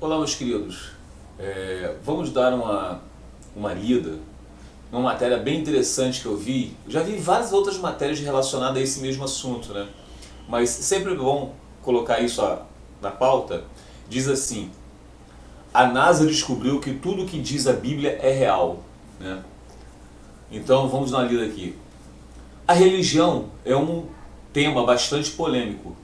Olá, meus queridos. Vamos dar uma lida numa matéria bem interessante que eu vi. Eu já vi várias outras matérias relacionadas a esse mesmo assunto, né? Mas sempre é bom colocar isso na pauta. Diz assim: a NASA descobriu que tudo que diz a Bíblia é real, né? Então vamos dar uma lida aqui. A religião é um tema bastante polêmico.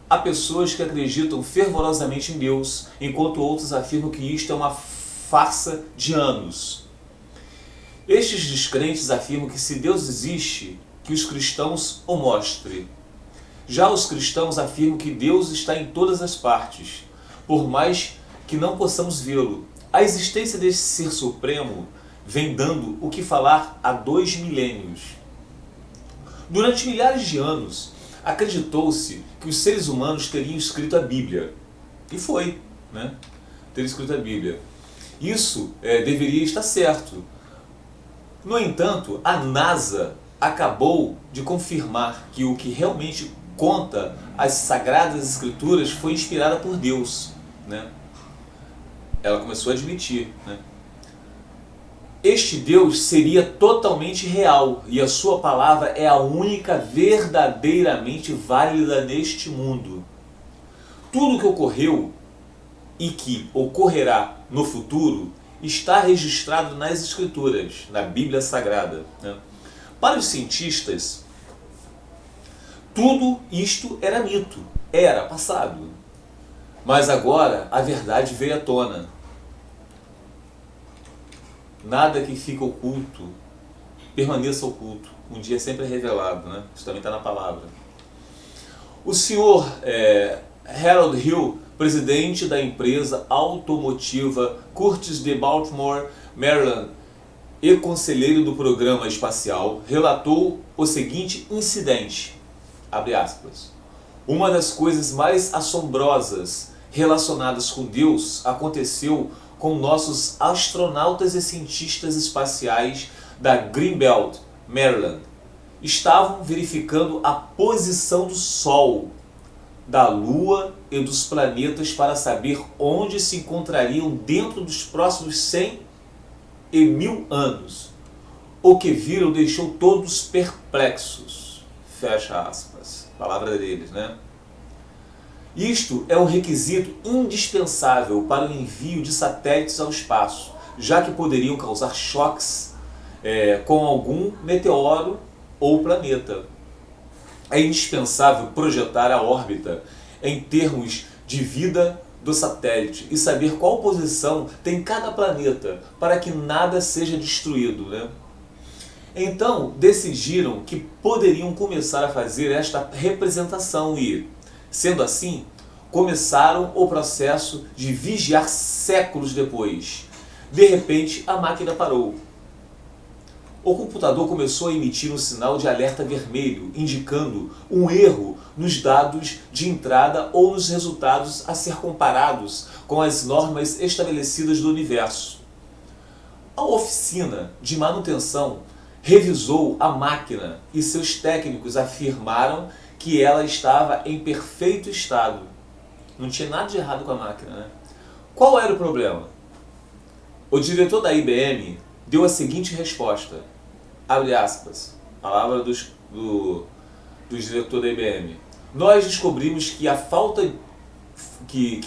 Há pessoas que acreditam fervorosamente em Deus, enquanto outros afirmam que isto é uma farsa de anos. Estes descrentes afirmam que se Deus existe, que os cristãos o mostrem. Já os cristãos afirmam que Deus está em todas as partes, por mais que não possamos vê-lo. A existência deste ser supremo vem dando o que falar há 2 milênios. Durante milhares de anos, acreditou-se que os seres humanos teriam escrito a Bíblia. E foi, né? Ter escrito a Bíblia. Isso deveria estar certo. No entanto, a NASA acabou de confirmar que o que realmente conta as Sagradas Escrituras foi inspirada por Deus, né? Ela começou a admitir, né? Este Deus seria totalmente real e a sua palavra é a única verdadeiramente válida neste mundo. Tudo que ocorreu e que ocorrerá no futuro está registrado nas Escrituras, na Bíblia Sagrada, né? Para os cientistas, tudo isto era mito, era passado. Mas agora a verdade veio à tona. Nada que fica oculto permaneça oculto. Um dia sempre é revelado, né? Isso também está na palavra. O senhor Harold Hill, presidente da empresa automotiva Curtiss de Baltimore, Maryland, e conselheiro do programa espacial, relatou o seguinte incidente, abre aspas: uma das coisas mais assombrosas relacionadas com Deus aconteceu com nossos astronautas e cientistas espaciais da Greenbelt, Maryland. Estavam verificando a posição do Sol, da Lua e dos planetas para saber onde se encontrariam dentro dos próximos 100 e 1000 anos. O que viram deixou todos perplexos. Fecha aspas. Palavra deles, né? Isto é um requisito indispensável para o envio de satélites ao espaço, já que poderiam causar choques com algum meteoro ou planeta. É indispensável projetar a órbita em termos de vida do satélite e saber qual posição tem cada planeta para que nada seja destruído, né? Então, decidiram que poderiam começar a fazer esta representação e, sendo assim, começaram o processo de vigiar séculos depois. De repente, a máquina parou. O computador começou a emitir um sinal de alerta vermelho, indicando um erro nos dados de entrada ou nos resultados a ser comparados com as normas estabelecidas do universo. A oficina de manutenção revisou a máquina e seus técnicos afirmaram que ela estava em perfeito estado. Não tinha nada de errado com a máquina, né? Qual era o problema? O diretor da IBM deu a seguinte resposta, abre aspas, palavra do diretor da IBM. Nós descobrimos que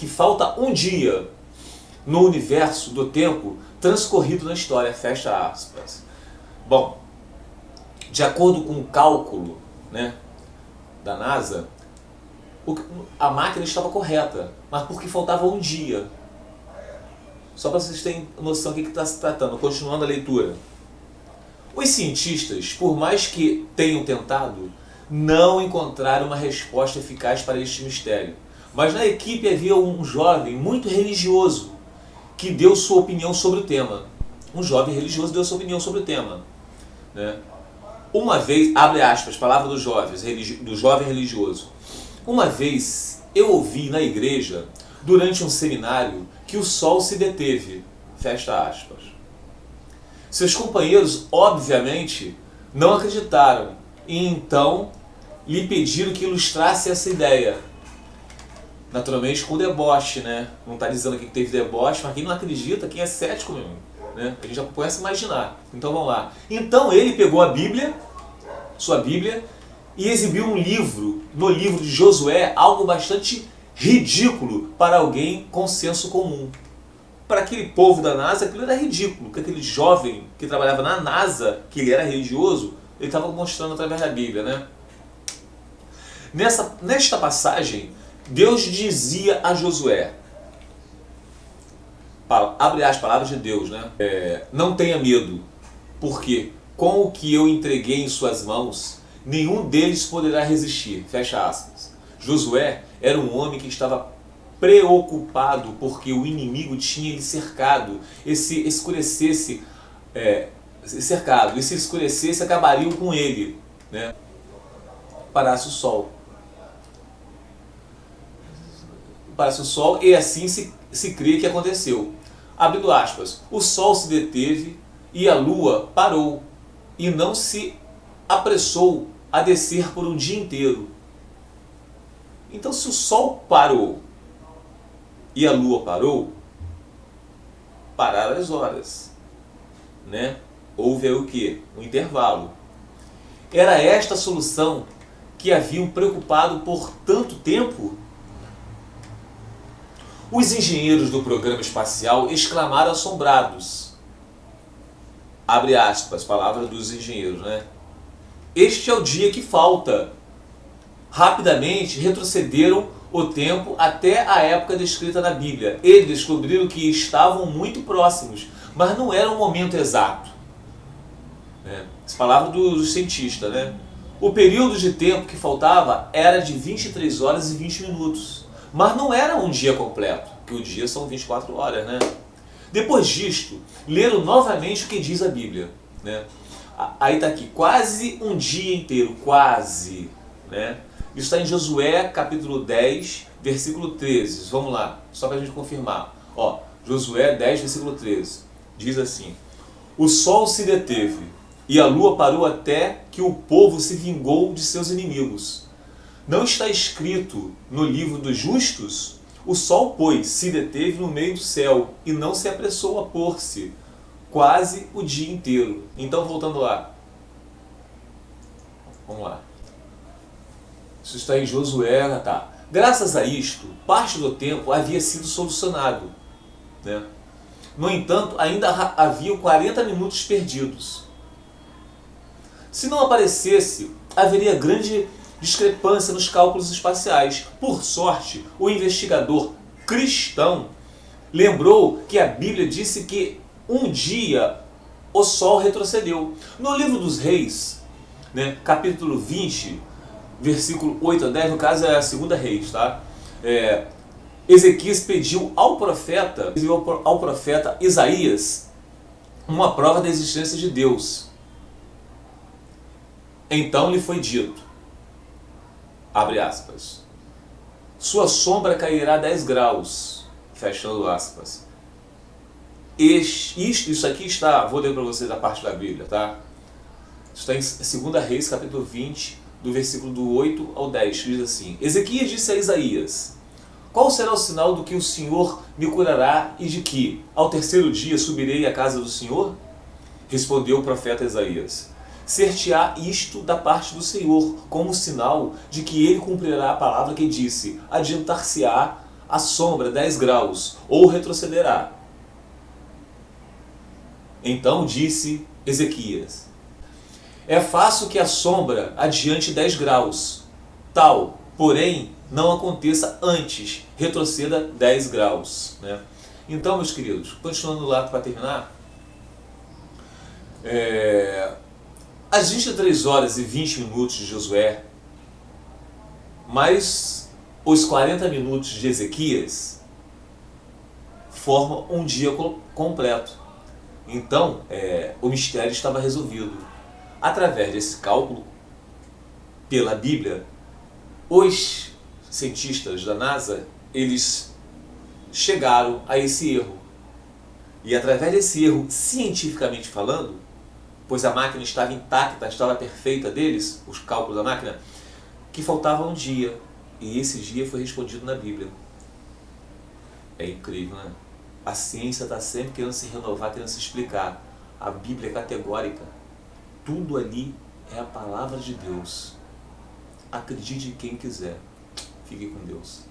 falta um dia no universo do tempo transcorrido na história, fecha aspas. Bom, de acordo com o cálculo, né, da NASA, a máquina estava correta, mas porque faltava um dia. Só para vocês terem noção do que está se tratando, continuando a leitura. Os cientistas, por mais que tenham tentado, não encontraram uma resposta eficaz para este mistério. Mas na equipe havia um jovem muito religioso que deu sua opinião sobre o tema. Um jovem religioso deu sua opinião sobre o tema, né? Uma vez, abre aspas, palavra do jovem religioso. Uma vez eu ouvi na igreja, durante um seminário, que o sol se deteve, fecha aspas. Seus companheiros, obviamente, não acreditaram e então lhe pediram que ilustrasse essa ideia. Naturalmente com deboche, né? Não está dizendo aqui que teve deboche, mas quem não acredita, quem é cético mesmo, né? A gente já começa a imaginar. Então vamos lá. Então ele pegou a Bíblia, sua Bíblia, e exibiu no livro de Josué, algo bastante ridículo para alguém com senso comum. Para aquele povo da NASA, aquilo era ridículo, porque aquele jovem que trabalhava na NASA, que ele era religioso, ele estava mostrando através da Bíblia, né? Nesta passagem, Deus dizia a Josué, abre as palavras de Deus, né? Não tenha medo, porque com o que eu entreguei em suas mãos, nenhum deles poderá resistir. Fecha aspas. Josué era um homem que estava preocupado porque o inimigo tinha ele cercado. E se escurecesse, acabariam com ele, né? Parasse o sol. Parasse o sol, e assim se crê que aconteceu. Abrindo aspas, o sol se deteve e a lua parou, e não se apressou a descer por um dia inteiro. Então, se o sol parou e a lua parou, pararam as horas, né? Houve aí o quê? Um intervalo. Era esta a solução que haviam preocupado por tanto tempo? Os engenheiros do programa espacial exclamaram assombrados. Abre aspas, palavra dos engenheiros, né? Este é o dia que falta. Rapidamente retrocederam o tempo até a época descrita na Bíblia. Eles descobriram que estavam muito próximos, mas não era o momento exato. Essa palavra dos cientistas, né? O período de tempo que faltava era de 23 horas e 20 minutos. Mas não era um dia completo, porque o dia são 24 horas, né? Depois disto, leram novamente o que diz a Bíblia, né? Aí está aqui, quase um dia inteiro, quase, né? Isso está em Josué, capítulo 10, versículo 13. Vamos lá, só para a gente confirmar. Ó, Josué 10, versículo 13. Diz assim, o sol se deteve e a lua parou até que o povo se vingou de seus inimigos. Não está escrito no livro dos justos? O sol, pois, se deteve no meio do céu e não se apressou a pôr-se, quase o dia inteiro. Então, voltando lá. Vamos lá. Isso está em Josué, tá. Graças a isto, parte do tempo havia sido solucionado, né? No entanto, ainda havia 40 minutos perdidos. Se não aparecesse, haveria grande discrepância nos cálculos espaciais. Por sorte, o investigador cristão lembrou que a Bíblia disse que um dia o sol retrocedeu. No livro dos Reis, né, capítulo 20, versículo 8 a 10, no caso é a segunda Reis, tá? Ezequias pediu ao profeta Isaías uma prova da existência de Deus. Então lhe foi dito, abre aspas, sua sombra cairá 10 graus, fechando aspas. Isso aqui está, vou ler para vocês a parte da Bíblia, tá? Está em 2 Reis, capítulo 20, do versículo do 8 ao 10, diz assim, Ezequias disse a Isaías, qual será o sinal do que o Senhor me curará e de que, ao terceiro dia, subirei à casa do Senhor? Respondeu o profeta Isaías, ser-te-á isto da parte do Senhor, como sinal de que ele cumprirá a palavra que disse, adiantar-se-á a sombra 10 graus, ou retrocederá. Então disse Ezequias, é fácil que a sombra adiante 10 graus, tal, porém, não aconteça antes, retroceda 10 graus. Né? Então, meus queridos, continuando lá para terminar, às 23 horas e 20 minutos de Josué, mais os 40 minutos de Ezequias, formam um dia completo. Então, o mistério estava resolvido. Através desse cálculo, pela Bíblia, os cientistas da NASA, eles chegaram a esse erro. E através desse erro, cientificamente falando, pois a máquina estava intacta, estava perfeita deles, os cálculos da máquina, que faltava um dia. E esse dia foi respondido na Bíblia. É incrível, né? A ciência está sempre querendo se renovar, querendo se explicar. A Bíblia é categórica. Tudo ali é a palavra de Deus. Acredite quem quiser. Fique com Deus.